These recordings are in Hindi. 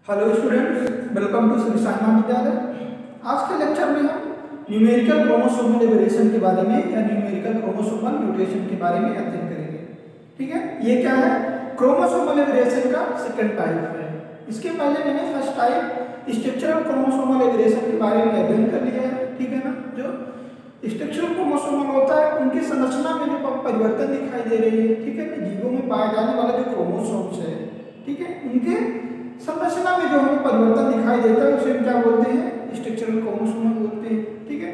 Hello students, welcome to Shri Sai Mahavidyalaya. आज के लेक्चर में हम न्यूमेरिकल क्रोमोसोमल एवरेशन के बारे में या न्यूमेरिकल क्रोमोसोमल म्यूटेशन के बारे में अध्ययन करेंगे। ठीक है, ये क्या है? क्रोमोसोमल एवरेशन का सेकंड टाइप है। इसके पहले मैंने first type structural chromosomal aberration के बारे में अध्ययन कर लिया है। ठीक है ना, जो स्ट्रक्चरल क्रोमोसोमल होता है उनकी संरचना में जो परिवर्तन दिखाई दे रही है। ठीक है, जीवों में पाए जाने वाले जो क्रोमोसोम्स है, ठीक है, उनके संरचना में जो हमें परिवर्तन दिखाई देता है उसे हम क्या बोलते हैं? स्ट्रक्चरल क्रोमोसोमल बोलते हैं। ठीक है,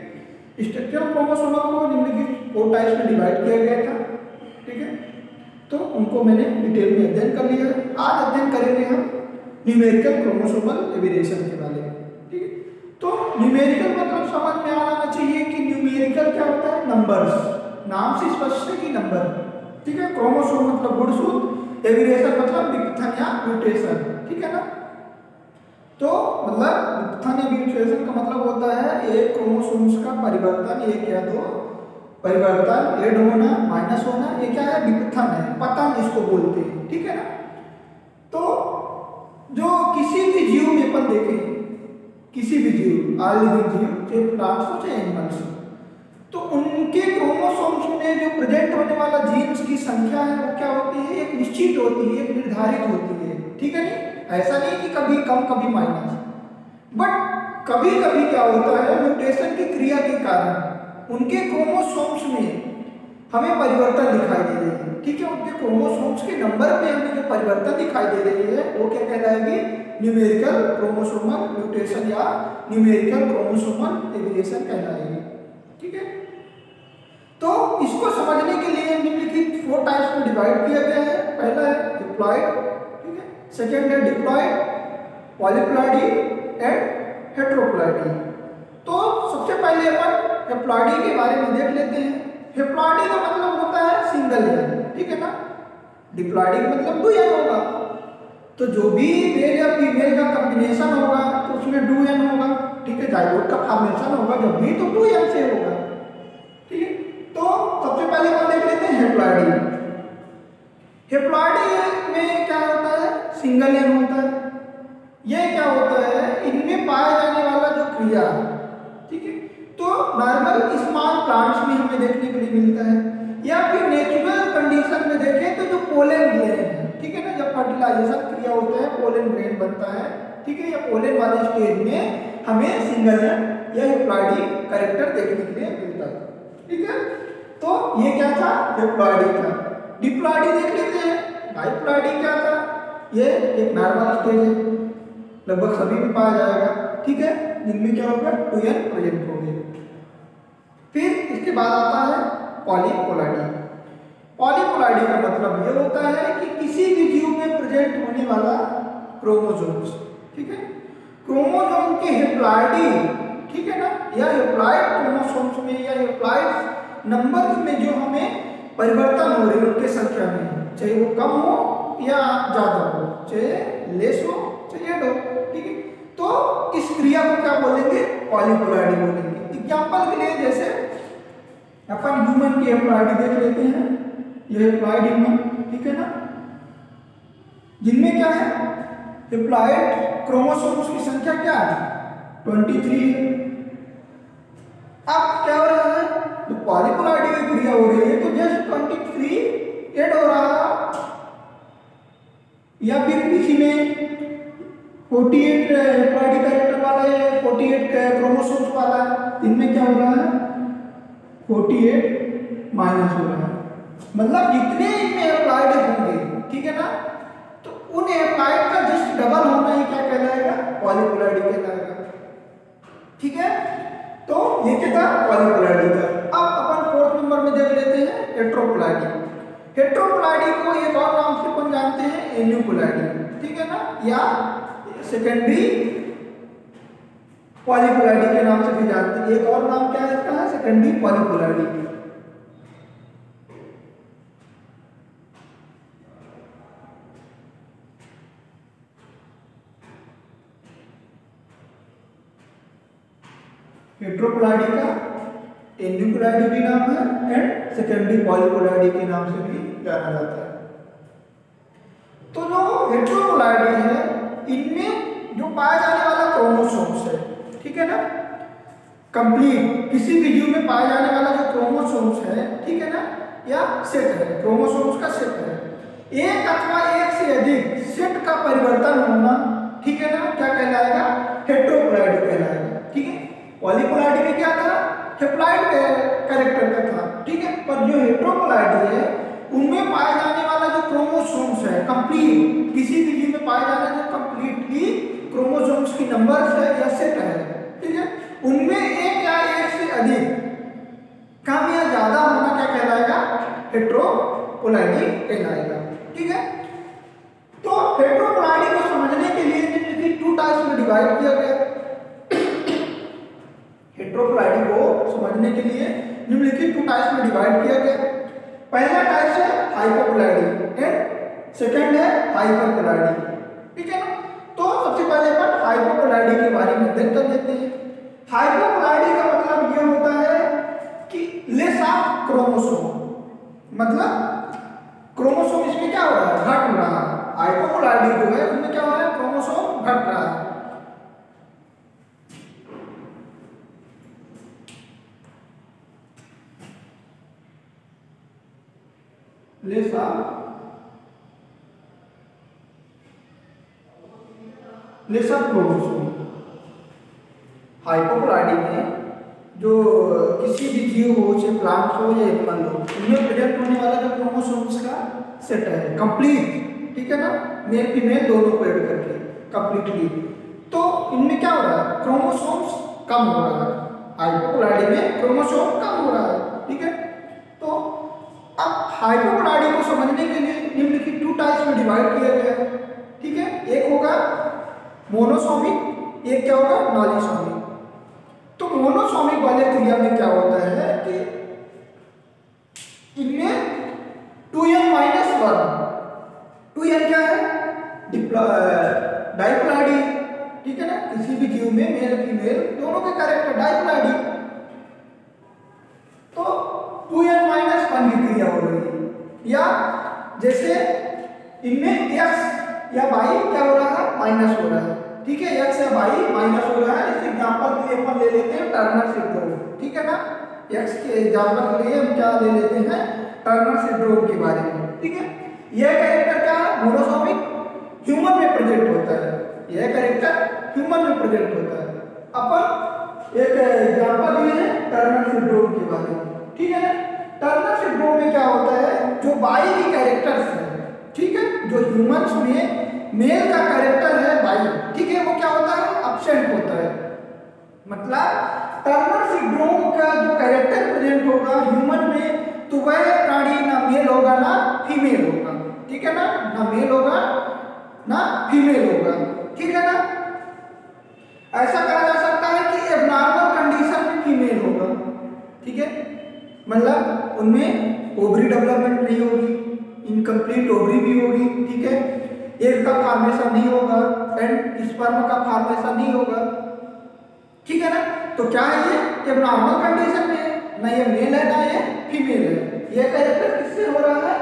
स्ट्रक्चरल क्रोमोसोमल को निम्नलिखित 4 टाइप्स में डिवाइड किया गया था। ठीक है, तो उनको मैंने डिटेल में अध्ययन कर लिया है। आज अध्ययन करेंगे हम न्यूमेरिकल क्रोमोसोमल एवरेशन के बारे में। ठीक है, तो न्यूमेरिकल मतलब समझ में आना चाहिए कि न्यूमेरिकल क्या होता है? नंबर्स। नाम से स्पष्ट है कि नंबर। ठीक है, क्रोमोसोम मतलब गुणसूत्र, एवरेशन मतलब विपथन या म्यूटेशन। ठीक है ना, तो मतलब विपथन या म्यूटेशन का मतलब होता है एक क्रोमोसोम्स का परिवर्तन, एक या दो परिवर्तन, ऐड होना, माइनस होना, ये क्या है? विपथन है, पतन इसको बोलते हैं। ठीक है ना, तो जो किसी भी जीव में अपन देखें, किसी भी जीव, ऑल लिविंग जीव, चाहे प्लांट्स हो चाहे एनिमल्स हो, तो उनके क्रोमोसोम्स में जो प्रेजेंट होने वाला जीन्स की संख्या है वो क्या होती है? एक निश्चित होती है, एक निर्धारित होती है। ठीक है, नहीं ऐसा नहीं कि कभी कम कभी माइनस, बट कभी कभी क्या होता है? म्यूटेशन की क्रिया के कारण उनके क्रोमोसोम्स में हमें परिवर्तन दिखाई दे रही है। ठीक है, उनके क्रोमोसोम्स के नंबर में हमें जो परिवर्तन दिखाई दे रही है वो क्या कहलाएगी? न्यूमेरिकल क्रोमोसोमल म्यूटेशन या न्यूमेरिकल क्रोमोसोमल एवरेशन कहलाएगी। ठीक है, तो इसको समझने के लिए निम्नलिखित 4 टाइप्स में डिवाइड किया गया है। पहला है डिप्लॉयड, ठीक है, सेकेंड है डिप्लॉयड, पॉलीप्लॉइडी एंड हेट्रोप्लॉइडी। तो सबसे पहले अपन हेप्लॉइडी के बारे में देख लेते हैं। हेप्लॉइडी का मतलब होता है सिंगल एन। ठीक है ना, डिप्लॉइडी का मतलब 2 एन होगा। तो जो भी मेल या फीमेल का कॉम्बिनेशन होगा तो उसमें 2 एन होगा। ठीक है, जाइगोट का फॉर्मेशन होगा जब भी तो 2 एन से होगा। ठीक है, तो सबसे पहले हम देख लेते हैं हेप्लॉइडी। हेप्लॉइडी में क्या होता है? सिंगल एन होता है। ये क्या होता है? इनमें पाया जाने वाला जो क्रिया, ठीक है, तो नॉर्मल स्मॉल प्लांट्स में हमें देखने के लिए मिलता है, या फिर नेचुरल कंडीशन में देखें तो जो पोलन ग्लैंड है, ठीक है ना, जब फर्टिलाइजेशन क्रिया होता है पोलन ग्लैंड बनता है। ठीक है, या पोलन वाले स्टेज में हमें सिंगल एन या हेप्लॉइडी कैरेक्टर देखने के लिए मिलता है। ठीक है, तो ये क्या था? डिप्लॉइडी था। डिप्लॉइडी देख लेते हैं। डाइप्लॉइडी क्या था? ये एक नॉर्मल स्टेज है, लगभग सभी में पाया जाएगा। ठीक है, जिनमें क्या होगा? 2 एन प्रेजेंट होंगे। फिर इसके बाद आता है पॉलीप्लॉइडी। पॉलीप्लॉइडी का मतलब ये होता है कि किसी भी जीव में प्रेजेंट होने वाला क्रोमोसोम्स, ठीक है, क्रोमोसोम के हेप्लॉइडी, ठीक है ना, या हेप्लॉइड क्रोमोसोम्स में या हेप्लॉइड नंबर्स में जो हमें परिवर्तन हो रहे हैं उनके संख्या में, चाहे वो कम हो या ज्यादा हो, चाहे लेस हो चाहे ऐड हो। ठीक है, तो इस क्रिया को क्या बोलेंगे? पॉलीप्लॉइडी बोलेंगे। एग्जांपल के लिए जैसे अपन ह्यूमन की हेप्लॉइडी देख लेते हैं। ये हेप्लॉइड ह्यूमन, ठीक है ना, जिनमें क्या है? हेप्लॉइड क्रोमोसोम्स की संख्या क्या है? 23 है। अब क्या हो रहा है? तो पॉलीप्लॉइडी की क्रिया हो रही है तो जस्ट 23 ऐड हो रहा है, या फिर किसी में 48 हेप्लॉइडी कैरेक्टर वाला है, 48 क्रोमोसोम्स वाला है, इनमें क्या हो रहा है? 48 माइनस हो रहा है। मतलब जितने इनमें हेप्लॉइड होंगे, ठीक है ना, तो उन हेप्लॉइड का जस्ट डबल होना ही क्या कहलाएगा? पॉलीप्लॉइडी कहलाएगा। ठीक है, तो ये क्या था? पॉलीप्लॉइडी था। अब अपन 4th नंबर में देख लेते हैं हेट्रोप्लॉइडी। हेट्रोप्लॉइडी को एक और नाम से अपन जानते हैं एन्यूप्लॉइडी। ठीक है ना, या सेकेंडरी पॉलीप्लॉइडी के नाम से भी जानते हैं। एक और नाम क्या है इसका? Secondary polyploidy. हेट्रोप्लॉइडी का एन्यूप्लॉइडी भी नाम है एंड सेकेंडरी पॉलीप्लॉइडी के नाम से भी जाना जाता है। तो जो हेट्रोप्लॉइडी है इनमें पाया जाने वाला क्रोमोसोम्स है, ठीक है ना, कंप्लीट किसी भी जीव में पाया जाने वाला जो क्रोमोसोम्स है, ठीक है ना, या सेट है, क्रोमोसोम्स का सेट है, एक अथवा एक से अधिक सेट का परिवर्तन होना, ठीक है ना, क्या कहलाएगा, हेट्रोप्लॉइडी कहलाएगा, ठीक है। पॉलीप्लॉइडी में क्या था, हेप्लॉइड कैरेक्टर का था, ठीक है, पर जो हेट्रोप्लॉइडी है उनमें पाए जाने वाला जो क्रोमोसोम्स है कंप्लीट, किसी भी जीव में पाए जाने जो कंप्लीटली क्रोमोसोम्स की नंबर्स है या सेट है, ठीक है, उनमें एक या एक से अधिक कम या ज्यादा होना क्या कहलाएगा, हेट्रोप्लॉइडी कहलाएगा, ठीक है। तो हेट्रोप्लॉइडी को समझने के लिए निम्नलिखित 2 टाइप्स में डिवाइड किया गया। हेट्रोप्लॉइडी को समझने के लिए निम्नलिखित 2 टाइप्स में डिवाइड किया गया। पहला टाइप है हाइपोप्लॉइडी एंड सेकंड है हाइपरप्लॉइडी, ठीक है ना। तो सबसे पहले अपन हाइपोप्लॉइडी के बारे में अध्ययन कर लेते हैं। हाइपोप्लॉइडी का मतलब यह होता है कि लेस ऑफ क्रोमोसोम, मतलब क्रोमोसोम इसमें क्या हो रहा है, घट रहा है। हाइपोप्लॉइडी जो है उसमें क्या हो रहा है, क्रोमोसोम घट रहा है। Less of chromosome. हाइपोप्लॉइडी में जो किसी भी जीव हो, चाहे प्लांट हो या एनिमल हो, उनमें प्रेजेंट होने वाला जो क्रोमोसोम्स का सेट है कंप्लीट, ठीक है ना, मेल फीमेल दोनों को ऐड करके कंप्लीटली, तो इनमें क्या हो रहा है, क्रोमोसोम्स कम हो रहा है। हाइपोप्लॉइडी में क्रोमोसोम कम हो रहा है, ठीक है। तो अब हाइपोप्लॉइडी को समझने के लिए निम्नलिखित 2 टाइप्स में डिवाइड किया गया है, ठीक है। एक होगा मोनोसोमिक, एक क्या होगा, नॉलीसोमिक। तो मोनोसोमिक वाले क्रिया में क्या होता है कि इनमें 2n-1, 2n क्या है, डाइप्लॉइडी, ठीक है ना, किसी भी जीव में मेल फीमेल दोनों के कैरेक्टर डाइप्लॉइडी, तो 2n-1 की क्रिया हो रही है। या जैसे इनमें x या y क्या हो रहा है, माइनस हो रहा है, ठीक है, x या y माइनस हो रहा है। इस एग्जांपल के लिए अपन ले लेते हैं टर्नर सिंड्रोम, ठीक है ना। x के एग्जांपल के लिए हम क्या ले लेते हैं, टर्नर सिंड्रोम के बारे में, ठीक है। यह कैरेक्टर क्या है, मोनोसोमिक, ह्यूमन में प्रेजेंट होता है। यह कैरेक्टर ह्यूमन में प्रेजेंट होता है। अपन एक एग्जांपल लिए हैं टर्नर सिंड्रोम के बारे में, ठीक है ना। टर्नर सिंड्रोम में क्या होता है, जो y की कैरेक्टर्स है, ठीक है, जो ह्यूमंस में मेल का कैरेक्टर है y, ठीक है, वो क्या होता है, एब्सेंट होता है। मतलब टर्नर सिंड्रोम का जो कैरेक्टर प्रेजेंट होगा ह्यूमन में, तो वह प्राणी ना मेल होगा ना फीमेल होगा, ठीक है ना, ना मेल होगा ना फीमेल होगा, ठीक है ना। ऐसा कहा जा सकता है कि एबनॉर्मल कंडीशन में फीमेल होगा, ठीक है, मतलब उनमें ओवरी डेवलपमेंट नहीं होगी, इनकम्प्लीट ओवरी भी होगी, ठीक है, एग का फॉर्मेशन नहीं होगा एंड स्पर्म का फॉर्मेशन नहीं होगा, ठीक है ना। तो क्या है, ये एबनॉर्मल कंडीशन में है, ना ये मेल है ना ये फीमेल है। ये कैरेक्टर किससे हो रहा है,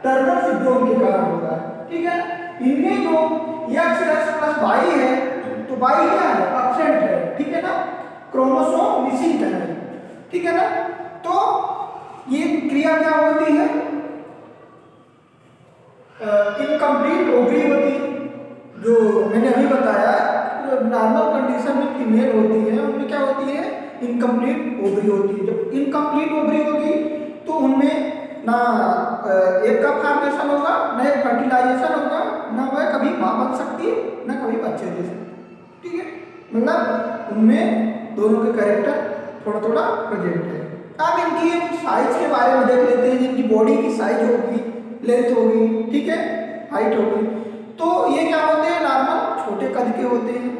टर्नर सिंड्रोम के कारण हो रहा है, ठीक है। इनमें जो x प्लस y है, तो y क्या है, एब्सेंट है, ठीक है ना, क्रोमोसोम मिसिंग है, ठीक है ना। तो ये क्रिया क्या होती है, इनकम्प्लीट ओवरी होती है। जो मैंने अभी बताया, जो नॉर्मल कंडीशन में फीमेल होती है उनमें क्या होती है, इनकम्प्लीट ओवरी होती है। जब इनकम्प्लीट ओवरी होगी तो उनमें ना एग का फॉर्मेशन होगा, ना एक फर्टिलाइजेशन होगा, ना वह कभी माँ बन सकती है ना कभी बच्चे दे सकती, ठीक है। मतलब उनमें दोनों के कैरेक्टर थोड़ा थोड़ा प्रेजेंट है। अब इनकी साइज के बारे में देख लेते हैं। जिनकी बॉडी की साइज होगी, लेंथ होगी, ठीक है, हाइट होगी, तो ये क्या होते हैं, नॉर्मल छोटे कद के होते हैं।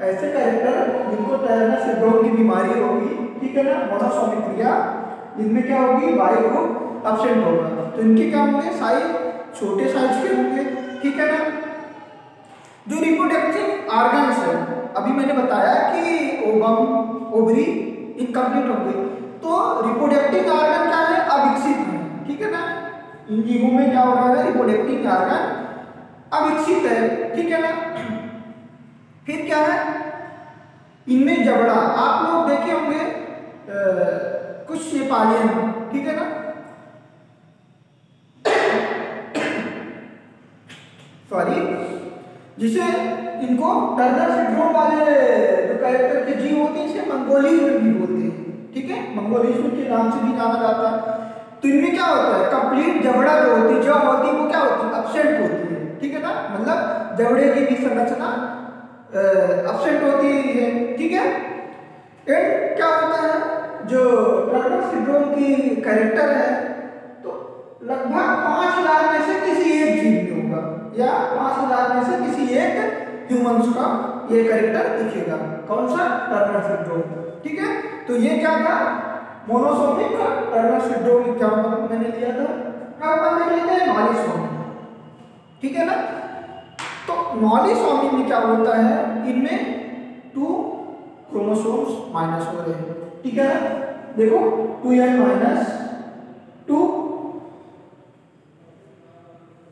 ऐसे कैरेक्टर जिनको टर्नर सिंड्रोम की बीमारी होगी, ठीक है ना, मोनोसोमिक क्रिया, जिनमें क्या होगी, y ग्रुप एब्सेंट होगा, तो इनके क्या होंगे, साइज छोटे साइज के होंगे, ठीक है ना। जो रिप्रोडक्टिव ऑर्गन्स है, अभी मैंने बताया कि ओवम ओवरी इनकम्प्लीट होंगे, तो रिप्रोडक्टिव ऑर्गन क्या है, अविकसित है, ठीक है ना। इन जीवों में क्या हो रहा है, रिप्रोडक्टिव ऑर्गन अविकसित है, ठीक है ना। फिर क्या है, इनमें जबड़ा, आप लोग देखे होंगे कुछ नेपालियन, ठीक है ना, सॉरी, जिसे इनको टर्नर सिंड्रोम वाले जो कैरेक्टर के जीव होते हैं इसे मंगोलिज्म भी बोलते हैं, ठीक है, मंगोलिज्म के नाम से भी जाना जाता है। तो इनमें क्या होता है, कंप्लीट जबड़ा जो होती है वो क्या होती है, एब्सेंट होती है, ठीक है ना, मतलब जबड़े की भी संरचना एब्सेंट होती है, ठीक है। एंड क्या होता है, जो टर्नर सिंड्रोम की कैरेक्टर है तो लगभग 5 लाख में से किसी एक जीव में होगा, या 5 लाख में से किसी एक ह्यूमंस का ये कैरेक्टर दिखेगा। कौन सा, टर्नर सिंड्रोम, ठीक है। तो ये क्या था, मोनोसोमिक टर्नर सिंड्रोम एग्जांपल मैंने लिया था। अब अपन देख लेते हैं नॉलिसोमी, ठीक है ना। तो नॉलिसोमी में क्या होता है, इनमें 2 क्रोमोसोम्स माइनस हो रहे हैं, ठीक है। देखो 2n-2।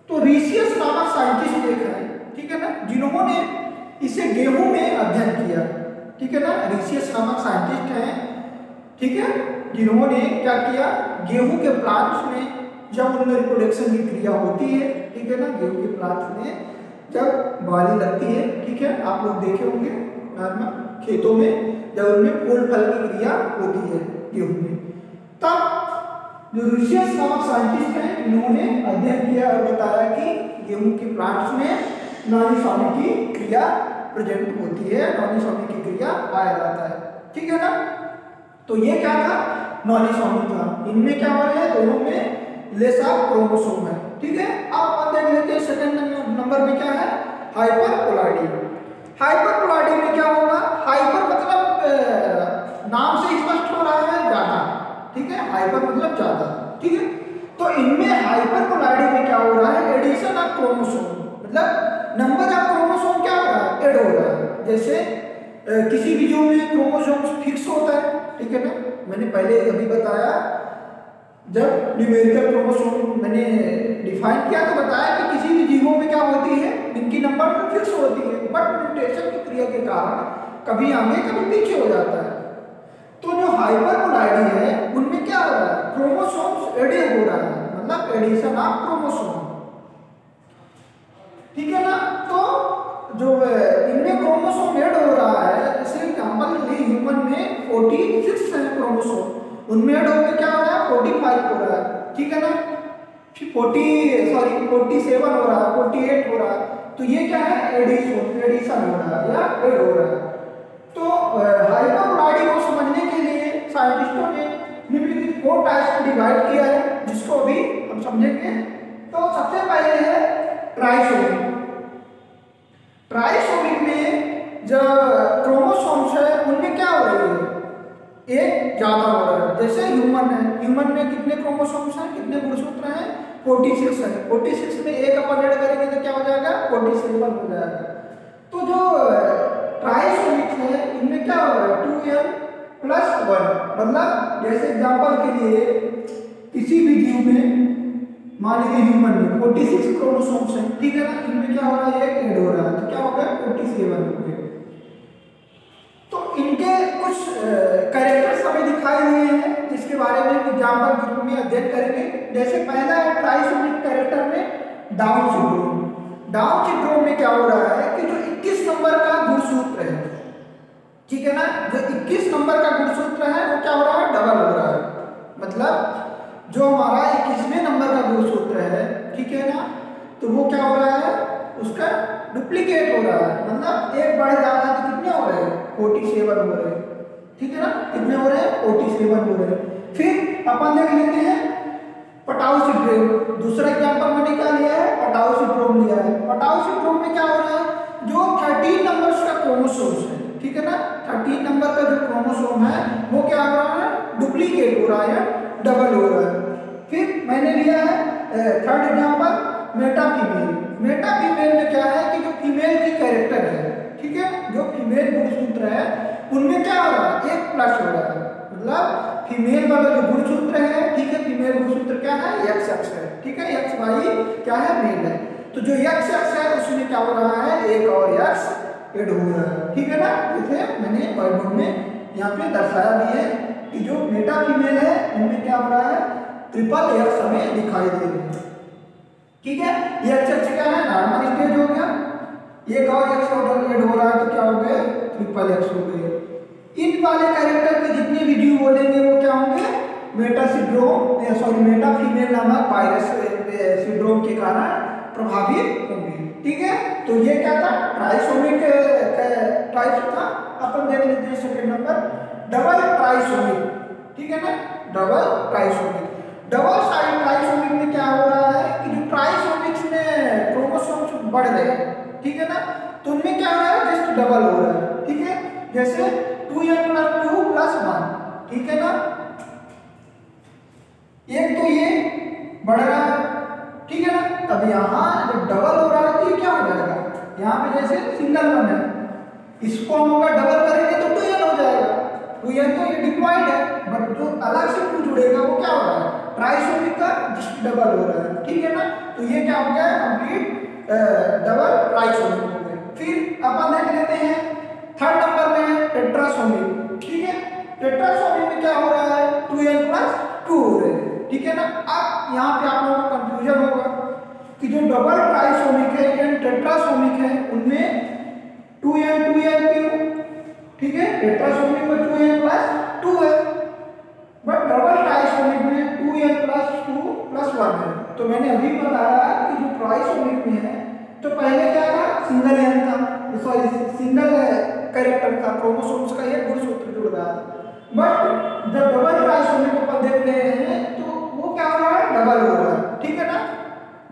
तो रीसियस नामक साइंटिस्ट एक है, ठीक है ना, जिन्होंने इसे गेहूं में अध्ययन किया, ठीक है ना। रीसियस नामक साइंटिस्ट हैं, ठीक है, जिन्होंने क्या किया, गेहूं के प्लांट्स में जब उनमें रिप्रोडक्शन की क्रिया होती है, ठीक है ना, गेहूं के प्लांट्स में जब बाली लगती है, ठीक है, आप लोग देखे होंगे नॉर्मल खेतों में जब उनमें फूल फल की क्रिया होती है गेहूं में, तब जो रीसियस नामक साइंटिस्ट हैं इन्होंने अध्ययन किया और बताया कि गेहूं के प्लांट्स में नॉलिसोमी की क्रिया प्रेजेंट होती है, नॉलिसोमी की क्रिया पाया जाता है, ठीक है ना। तो ये क्या था, नॉलिसोमी था। इनमें क्या हो रहा है, दोनों में लेस ऑफ क्रोमोसोम है, ठीक है। अब अपन देख लेते हैं सेकंड नंबर में क्या है, हाइपरप्लॉइडी। हाइपरप्लॉइडी में क्या होगा, हाइपर मतलब नाम से स्पष्ट हो रहा है ज्यादा, ठीक है, हाइपर मतलब ज्यादा, ठीक है। तो इनमें हाइपरप्लॉइडी में क्या हो रहा है, एडिशन ऑफ क्रोमोसोम, मतलब नंबर ऑफ क्रोमोसोम क्या हो रहा है, ऐड हो रहा है। जैसे किसी भी जीव में क्रोमोसोम फिक्स होता है, ठीक है ना, मैंने पहले अभी बताया जब न्यूमेरिकल क्रोमोसोम मैंने डिफाइन किया तो बताया कि किसी भी जीवों में क्या होती है, इनकी नंबर फिक्स होती है, बट म्यूटेशन की क्रिया के कारण कभी आगे कभी पीछे हो जाता है। तो जो हाइपरप्लॉइडी है उनमें क्या हो रहा है, क्रोमोसोम्स एडिड हो रहा है, मतलब एडिशन ऑफ क्रोमोसोम, ठीक है ना। तो जो इनमें क्रोमोसोम ऐड हो रहा है, जैसे एग्जांपल के लिए ह्यूमन में 46 है क्रोमोसोम, उनमें ऐड होकर क्या हो रहा है, 45 हो रहा है, ठीक है ना, 47 हो रहा है, 48 हो रहा है। तो ये क्या है, एडिशन हो रहा है या ऐड हो रहा है। तो हाइपरप्लॉइडी को समझने के लिए साइंटिस्टों ने निम्नलिखित 4 टाइप्स में डिवाइड किया है, जिसको अभी हम समझेंगे। तो सबसे पहले है ट्राइसोमिक। ट्राइसोमिक में जो क्रोमोसोम्स है उनमें क्या हो रही है, एक ज्यादा हो रहा है। जैसे ह्यूमन है, ह्यूमन में कितने क्रोमोसोम्स हैं, कितने गुणसूत्र हैं, 46 है। 46 में एक अपन ऐड करेंगे तो क्या हो जाएगा, 47 हो जाएगा। तो जो ट्राइसोमिक है इनमें क्या हो रहा है, 2n+1, मतलब जैसे एग्जांपल के लिए किसी भी जीव में मान लीजिए ह्यूमन में 46 क्रोमोसोम्स हैं, ठीक है ना, इनमें क्या हो रहा है, एक ऐड हो रहा है, तो क्या हो गया, 47 हो गए। तो इनके कुछ कैरेक्टर्स हमें दिखाई दिए हैं, जिसके बारे में एग्जांपल के रूप में अध्ययन करेंगे। जैसे पहला है ट्राइसोमिक कैरेक्टर में डाउन सिंड्रोम। डाउन सिंड्रोम में क्या हो रहा है कि जो 21 नंबर का गुणसूत्र है, ठीक है ना, जो 21 नंबर का गुणसूत्र है वो क्या हो रहा है, डबल हो रहा है। मतलब जो हमारा 21वें नंबर का गुणसूत्र है, ठीक है ना, तो वो क्या हो रहा है, उसका डुप्लीकेट हो रहा है, मतलब एक बढ़ जा रहा है। तो कितने हो रहे हैं, 47 हो रहे हैं, ठीक है ना, कितने हो रहे हैं, 47 हो रहे हैं। फिर अपन देख लेते हैं पटाउ सिंड्रोम। दूसरा एग्जांपल मैंने क्या लिया है, पटाउ सिंड्रोम लिया है। पटाउ सिंड्रोम में क्या हो रहा है, जो 13 नंबर्स का क्रोमोसोम्स है, ठीक है ना, 13 नंबर का जो क्रोमोसोम है वो क्या हो रहा है, डुप्लीकेट हो रहा है, डबल हो रहा है। फिर मैंने लिया है third example Meta female. Meta female में क्या है कि जो फीमेल की कैरेक्टर है, ठीक है, जो फीमेल गुणसूत्र है उनमें क्या हो रहा है, 1+ हो रहा है। मतलब फीमेल वाला जो गुणसूत्र है, ठीक है, फीमेल गुणसूत्र क्या है, XX है, ठीक है, XY क्या है, मेल है। तो जो XX है उसमें क्या हो रहा है, एक और X ऐड हो रहा है, ठीक है ना। जैसे मैंने व्हाइट बोर्ड में यहाँ पे दर्शाया भी है कि जो मेटा फीमेल है उनमें क्या हो रहा है, ट्रिपल एक्स हमें दिखाई दे रही है, ठीक है। ये एक्स क्या है, नॉर्मल स्टेज हो गया, एक और एक्स ऐड हो रहा है तो क्या हो गए, ट्रिपल एक्स हो गए। इन वाले कैरेक्टर के जितने भी जीव बोलेंगे वो क्या होंगे, Meta syndrome sorry Meta female नामक वायरस सिंड्रोम के कारण प्रभावित होंगे, ठीक है। तो ये क्या था, ट्राइसोमिक टाइप था। अपन देख लेते हैं सेकंड नंबर, डबल ट्राइसोमिक, ठीक है ना। Double trisomic, double side trisomic में क्या हो रहा है कि जो ट्राइसोमिक्स में क्रोमोसोम्स बढ़ रहे हैं, ठीक है ना, तो उनमें क्या हो रहा है, जस्ट डबल हो रहा है, ठीक है। जैसे 2n + 2 + 1, ठीक है ना। एक तो ये बढ़ रहा है, ठीक है ना। अब यहाँ जब डबल हो रहा है तो ये क्या हो जाएगा, यहाँ पे जैसे सिंगल वन है, इसको हम अगर डबल करेंगे तो 2n हो जाएगा। 2n तो ये डिप्लॉइड है, बट जो अलग से 2 जुड़ेगा वो क्या हो रहा है, ट्राइसोमिक का जस्ट डबल हो रहा है, ठीक है ना। तो ये क्या हो गया, कंप्लीट डबल ट्राइसोमिक हो गया। फिर अपन देख लेते हैं थर्ड नंबर में है टेट्रासोमिक, ठीक है। टेट्रासोमिक में क्या हो रहा है, 2n + 2 हो रहे हैं, ठीक है ना। अब यहाँ पे आप लोगों को कंफ्यूजन होगा कि जो डबल ट्राइसोमिक है या टेट्रासोमिक है उनमें 2n क्यों, ठीक है। टेट्रासोमिक में 2n + 2 है, बट डबल ट्राइसोमिक में 2n + 2 + 1 है। तो मैंने अभी बताया कि जो ट्राइसोमिक में है तो पहले क्या था, सिंगल n था, सॉरी सिंगल कैरेक्टर था, क्रोमोसोम्स का एक गुणसूत्र जुड़ रहा है। बट जब डबल ट्राइसोमिक को देख रहे हैं तो वो क्या हो रहा है, डबल हो रहा है, ठीक है ना।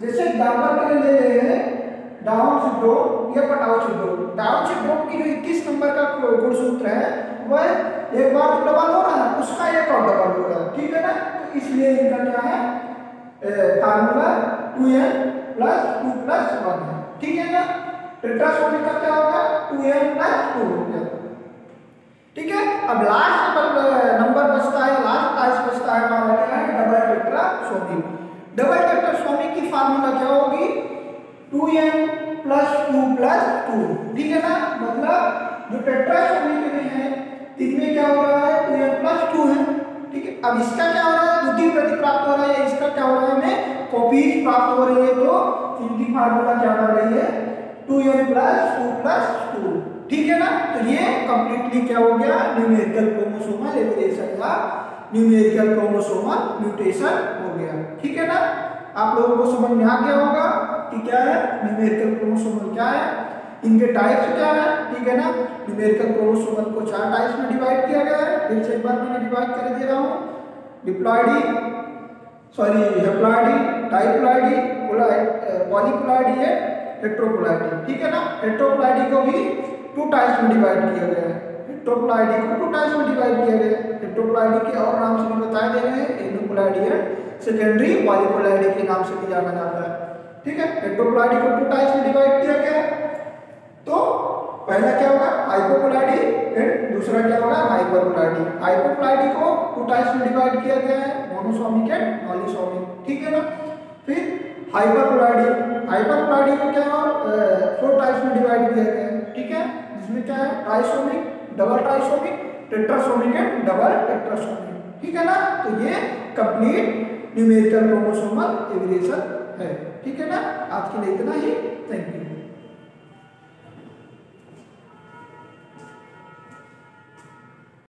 जैसे एग्जांपल के लिए ले रहे हैं डाउन सिंड्रोम या पटाउ सिंड्रोम। डाउन सिंड्रोम की जो 21 नंबर का गुणसूत्र है वह एक बार तो डबल हो रहा है, उसका एक और डबल हो रहा है, ठीक है ना। तो इसलिए इनका क्या है, फार्मूला 2n + 2 + 1 है, ठीक है ना। टेट्रासोमिक का क्या होगा, 2n + 2 हो गया, ठीक है। अब लास्ट नंबर बचता है, लास्ट टाइप बचता है हमारा क्या है, डबल टेट्रासोमिक। डबल टेट्रासोमिक की फार्मूला क्या होगी, 2n + 2 + 2, ठीक है ना। मतलब जो टेट्रासोमिक में है इनमें क्या हो रहा है, 2n + 2 है, ठीक है। अब इसका क्या हो रहा है, द्वितीय प्रति प्राप्त हो रहा है, इसका क्या हो रहा है, हमें कॉपीज प्राप्त हो रही है। तो इनकी फार्मूला क्या बन रही है, 2n + 2 + 2, ठीक है ना। तो ये कंप्लीटली क्या हो गया, न्यूमेरिकल क्रोमोसोमल एबेरेशन या न्यूमेरिकल क्रोमोसोमल म्यूटेशन हो गया, ठीक है ना। आप लोगों को समझ में आ गया होगा कि क्या है न्यूमेरिकल क्रोमोसोमल, क्या है इनके टाइप्स क्या है, ठीक है ना। न्यूमेरिकल क्रोमोसोमल को 4 टाइप्स में डिवाइड किया गया है, फिर से एक बार मैंने डिवाइड कर दे रहा हूँ, डिप्लॉइडी सॉरी हेप्लॉइडी, डाइप्लॉइडी, पॉलीप्लॉइडी है, हेट्रोप्लॉइडी, ठीक है ना। हेट्रोप्लॉइडी को भी 2 टाइप्स में डिवाइड किया गया है, हेट्रोप्लॉइडी को 2 टाइप्स में डिवाइड किया गया है। हेट्रोप्लॉइडी के और नाम से भी बताए दे रहे हैं, एनोप्लॉइडी है, सेकेंडरी पॉलीप्लॉइडी के नाम से भी जाना जाता है, ठीक है। हेट्रोप्लॉइडी को 2 टाइप्स में डिवाइड किया गया है। तो पहला क्या होगा, हाइपोप्लॉइडी, एंड दूसरा क्या होगा, हाइपरप्लॉइडी। हाइपोप्लॉइडी को 2 टाइप्स में डिवाइड किया गया है, मोनोसोमिक एंड पॉलीसोमिक, ठीक है ना। फिर हाइपरप्लॉइडी, हाइपरप्लॉइडी को क्या 4 टाइप्स में डिवाइड किया गया है, ठीक है। जिसमें क्या है, trisomic, double trisomic, tetrasomic and double tetrasomic, ठीक है ना। तो ये कंप्लीट न्यूमेरिकल क्रोमोसोमल एबेरेशन है, ठीक है ना। आज के लिए इतना ही।